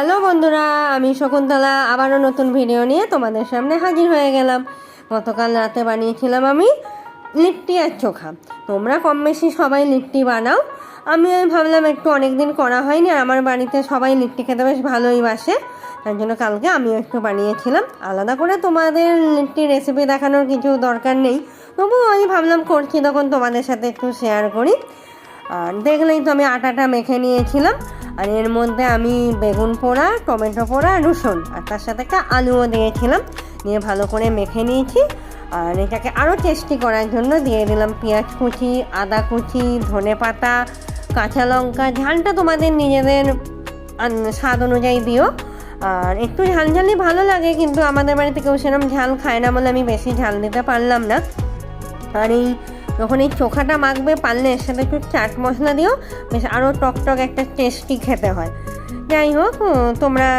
Hello বন্ধুরা, আমি শকুন্তলা আবারও নতুন ভিডিও নিয়ে তোমাদের সামনে হাজির হয়ে গেলাম। গতকাল রাতে বানিয়েছিলাম আমি লিট্টি আর চোখা। তোমরা কম বেশি সবাই লিট্টি বানাও। আমি ভাবলাম একটু অনেক দিন করা হয়নি, আর আমার বাড়িতে সবাই লিট্টি খেতে বেশ ভালোই বাসে, তার জন্য কালকে আমিও একটু বানিয়েছিলাম। আলাদা করে তোমাদের লিট্টি রেসিপি দেখানোর কিছু দরকার নেই, তবুও আমি ভাবলাম করছি তখন তোমাদের সাথে একটু শেয়ার করি। আর দেখলেই তো আমি আটাটা মেখে নিয়েছিলাম, আর এর মধ্যে আমি বেগুন পোড়া, টমেটো পোড়া, রসুন আর তার সাথে একটা আলুও দিয়েছিলাম, দিয়ে ভালো করে মেখে নিয়েছি। আর এটাকে আরও টেস্টি করার জন্য দিয়ে দিলাম পেঁয়াজ কুচি, আদা কুচি, ধনে পাতা, কাঁচা লঙ্কা। ঝালটা তোমাদের নিজেদের স্বাদ অনুযায়ী দিও, আর একটু ঝালঝালি ভালো লাগে, কিন্তু আমাদের বাড়িতে কেউ সেরকম ঝাল খায় না বলে আমি বেশি ঝাল দিতে পারলাম না। আর যখন এই চোখাটা মাখবে, পারলে এর সাথে একটু চাট মশলা দিও, বেশ আরও টকটক একটা টেস্টি খেতে হয়। যাই হোক, তোমরা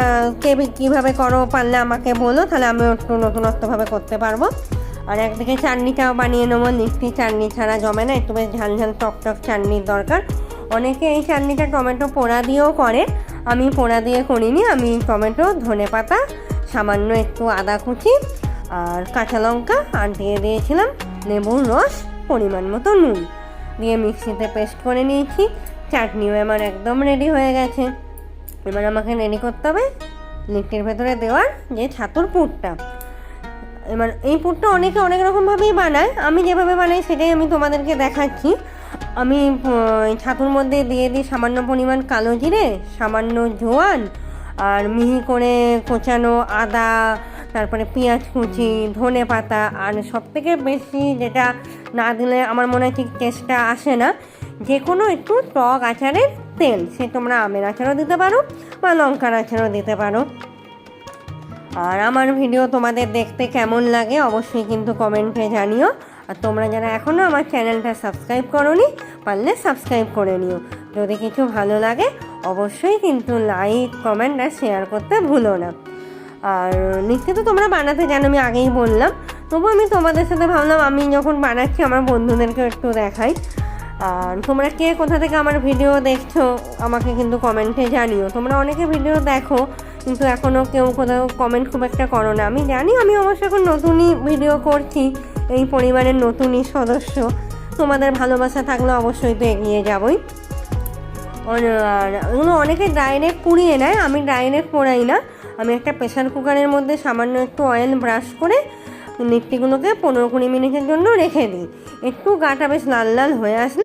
কে কীভাবে করো পারলে আমাকে বলো, তাহলে আমিও একটু নতুনত্বভাবে করতে পারবো। আর একদিকে চাটনিটাও বানিয়ে নেবো। লিট্টি চাটনি ছাড়া জমে না, একটু বেশ ঝাল ঝাল টকটক চাটনির দরকার। অনেকে এই চাটনিটা টমেটো পোড়া দিয়েও করে, আমি পোড়া দিয়ে করিনি। আমি টমেটো, ধনে পাতা, সামান্য একটু আদা কুচি আর কাঁচা লঙ্কা, আর দিয়ে দিয়েছিলাম লেবুর রস, পরিমাণ মতো নুন দিয়ে মিক্সিতে পেস্ট করে নিয়েছি। চাটনিও আমার একদম রেডি হয়ে গেছে। এবার আমাকে রেডি করতে হবে লিট্টির ভেতরে দেওয়ার যে ছাতুর পুরটা। এবার এই পুরটা অনেকে অনেক রকমভাবেই বানায়, আমি যেভাবে বানাই সেটাই আমি তোমাদেরকে দেখাচ্ছি। আমি ছাতুর মধ্যে দিয়ে দিই সামান্য পরিমাণ কালো জিরে, সামান্য জোয়ান, আর মিহি করে কোচানো আদা, তারপরে পেঁয়াজ কুচি, ধনে পাতা, আর সবথেকে বেশি যেটা না দিলে আমার মনে হয় ঠিক টেস্টটা আসে না, যে কোনো একটু টক আচারের তেল। সে তোমরা আমের আচারও দিতে পারো বা লঙ্কার আচারও দিতে পারো। আর আমার ভিডিও তোমাদের দেখতে কেমন লাগে অবশ্যই কিন্তু কমেন্টে জানিও। আর তোমরা যারা এখনও আমার চ্যানেলটা সাবস্ক্রাইব করোনি, পারলে সাবস্ক্রাইব করে নিও। যদি কিছু ভালো লাগে অবশ্যই কিন্তু লাইক, কমেন্ট আর শেয়ার করতে ভুলো না। আর লিট্টি তো তোমরা বানাতে জানো, আমি আগেই বললাম, তবু আমি তোমাদের সাথে ভাবলাম আমি যখন বানাচ্ছি আমার বন্ধুদেরকেও একটু দেখাই। আর তোমরা কে কোথা থেকে আমার ভিডিও দেখছো আমাকে কিন্তু কমেন্টে জানিও। তোমরা অনেকে ভিডিও দেখো, কিন্তু এখনও কেউ কোথাও কমেন্ট খুব একটা করো না। আমি জানি, আমি অবশ্য এখন নতুনই ভিডিও করছি, এই পরিবারের নতুনই সদস্য। তোমাদের ভালোবাসা থাকলে অবশ্যই তো এগিয়ে যাবই। আর এগুলো অনেকে ডাইরেক্ট পুড়িয়ে নেয়, আমি ডাইরেক্ট পোড়াই না। আমি একটা প্রেশার কুকারের মধ্যে সামান্য একটু অয়েল ব্রাশ করে লিট্টিগুলোকে 15-20 মিনিটের জন্য রেখে দিই। একটু গাটা বেশ লাল লাল হয়ে আসলে